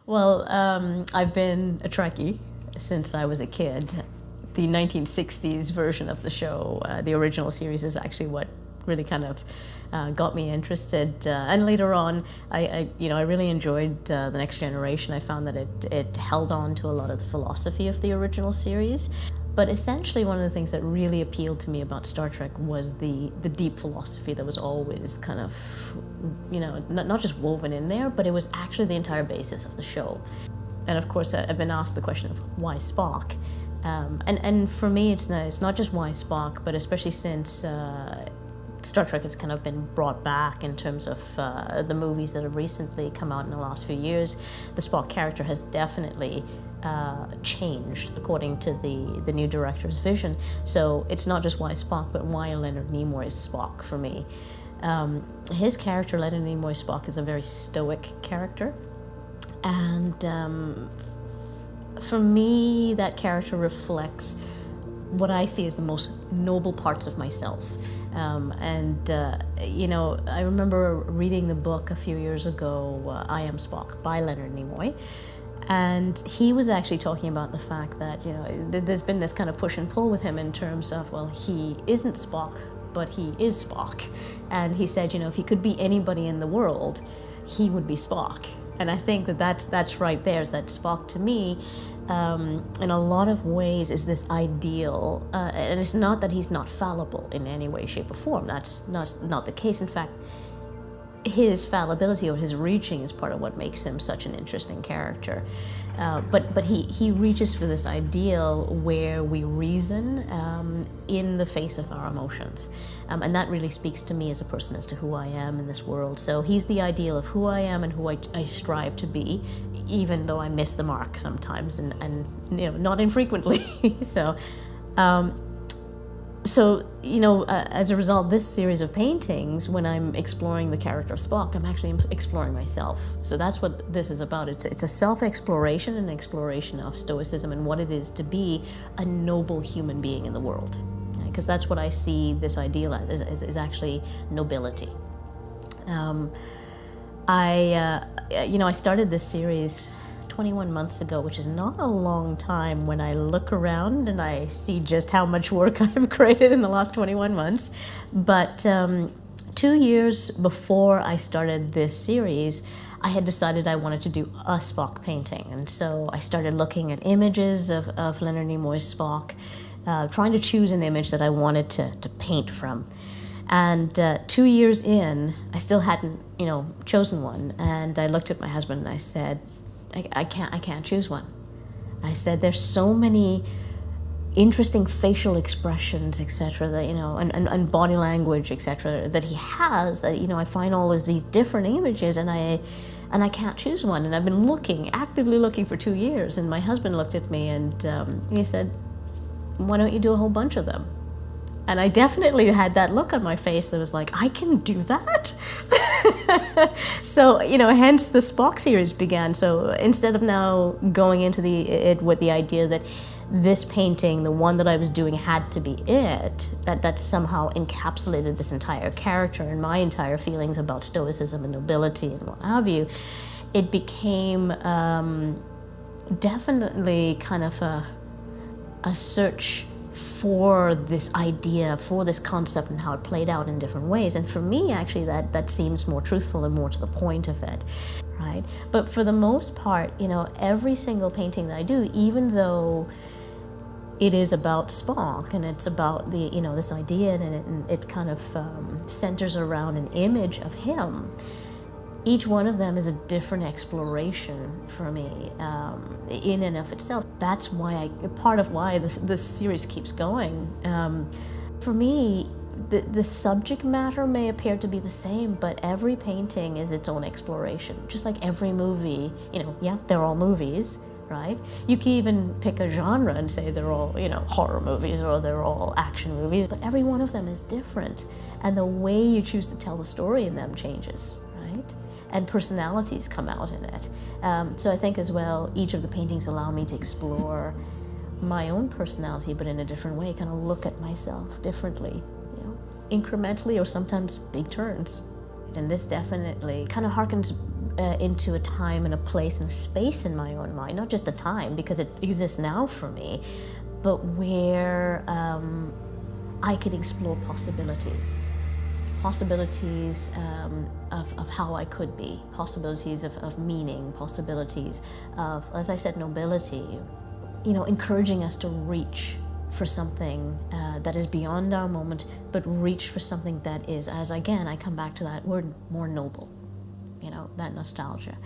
Well, I've been a Trekkie since I was a kid. The 1960s version of the show, the original series, is actually what really kind of got me interested. And later on, I really enjoyed The Next Generation. I found that it held on to a lot of the philosophy of the original series. But essentially, one of the things that really appealed to me about Star Trek was the deep philosophy that was always kind of, not just woven in there, but it was actually the entire basis of the show. And of course, I've been asked the question of why Spock? And for me, it's not just why Spock, but especially since Star Trek has kind of been brought back in terms of the movies that have recently come out in the last few years. The Spock character has definitely changed according to the new director's vision. So it's not just why Spock, but why Leonard Nimoy's Spock for me. His character, Leonard Nimoy's Spock, is a very stoic character. And for me, that character reflects what I see as the most noble parts of myself. I remember reading the book a few years ago, I Am Spock, by Leonard Nimoy. And he was actually talking about the fact that, there's been this kind of push and pull with him in terms of, well, he isn't Spock, but he is Spock. And he said, if he could be anybody in the world, he would be Spock. And I think that's right there, is that Spock, to me, in a lot of ways, is this ideal. And it's not that he's not fallible in any way, shape, or form. That's not the case. In fact, his fallibility or his reaching is part of what makes him such an interesting character. But he reaches for this ideal where we reason in the face of our emotions. And that really speaks to me as a person as to who I am in this world. So he's the ideal of who I am and who I strive to be, even though I miss the mark sometimes and not infrequently. So, as a result, this series of paintings, when I'm exploring the character of Spock, I'm actually exploring myself. So that's what this is about. It's a self-exploration and exploration of stoicism and what it is to be a noble human being in the world. Because that's what I see this ideal as, is actually nobility. I started this series 21 months ago, which is not a long time when I look around and I see just how much work I've created in the last 21 months. But 2 years before I started this series, I had decided I wanted to do a Spock painting. And so I started looking at images of Leonard Nimoy's Spock, trying to choose an image that I wanted to paint from. And 2 years in, I still hadn't, chosen one. And I looked at my husband and I said, I can't choose one. I said, there's so many interesting facial expressions, etc., that, and body language, etc., that he has, that, I find all of these different images and I can't choose one. And I've been actively looking for 2 years. And my husband looked at me and he said, why don't you do a whole bunch of them? And I definitely had that look on my face that was like, I can do that? So, hence the Spock series began. So instead of now going into it with the idea that this painting, the one that I was doing, had to be it, that somehow encapsulated this entire character and my entire feelings about stoicism and nobility and what have you, it became definitely kind of a search for this idea, for this concept, and how it played out in different ways. And for me, actually, that seems more truthful and more to the point of it, right? But for the most part, every single painting that I do, even though it is about Spock and it's about the, this idea, and it kind of centers around an image of him, each one of them is a different exploration for me in and of itself. That's why part of why this series keeps going. For me, the subject matter may appear to be the same, but every painting is its own exploration. Just like every movie, they're all movies, right? You can even pick a genre and say they're all, horror movies or they're all action movies, but every one of them is different. And the way you choose to tell the story in them changes, right? And personalities come out in it. So I think as well, each of the paintings allow me to explore my own personality, but in a different way, kind of look at myself differently, incrementally or sometimes big turns. And this definitely kind of harkens into a time and a place and a space in my own mind, not just the time, because it exists now for me, but where I could explore possibilities of how I could be, possibilities of meaning, possibilities of, as I said, nobility, encouraging us to reach for something that is beyond our moment, but reach for something that is, as again, I come back to that word, more noble, that nostalgia.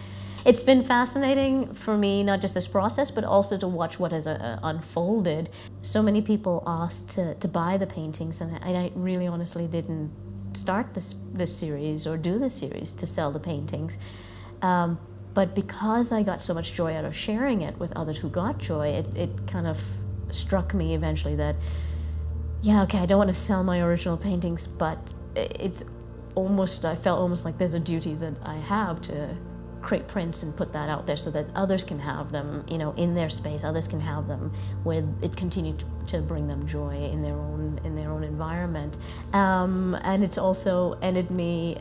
It's been fascinating for me, not just this process, but also to watch what has unfolded. So many people asked to buy the paintings, and I really honestly didn't start this series or do this series to sell the paintings. But because I got so much joy out of sharing it with others who got joy, it kind of struck me eventually that, I don't want to sell my original paintings, but I felt almost like there's a duty that I have to create prints and put that out there so that others can have them, in their space. Others can have them where it continued to bring them joy in their own environment. And it's also ended me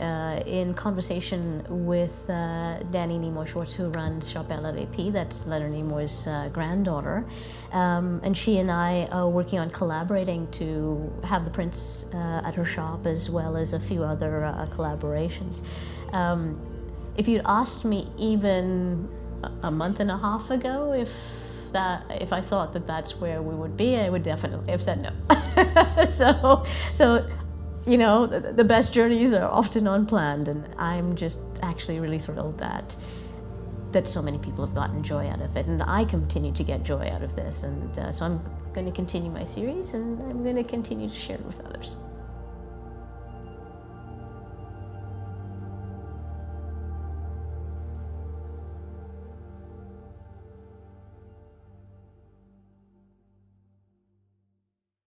in conversation with Danny Nimoy Schwartz, who runs Shop LLAP. That's Leonard Nimoy's granddaughter. And she and I are working on collaborating to have the prints at her shop, as well as a few other collaborations. If you'd asked me even a month and a half ago if I thought that that's where we would be, I would definitely have said no. So the best journeys are often unplanned, and I'm just actually really thrilled that so many people have gotten joy out of it, and I continue to get joy out of this, and so I'm going to continue my series, and I'm going to continue to share it with others.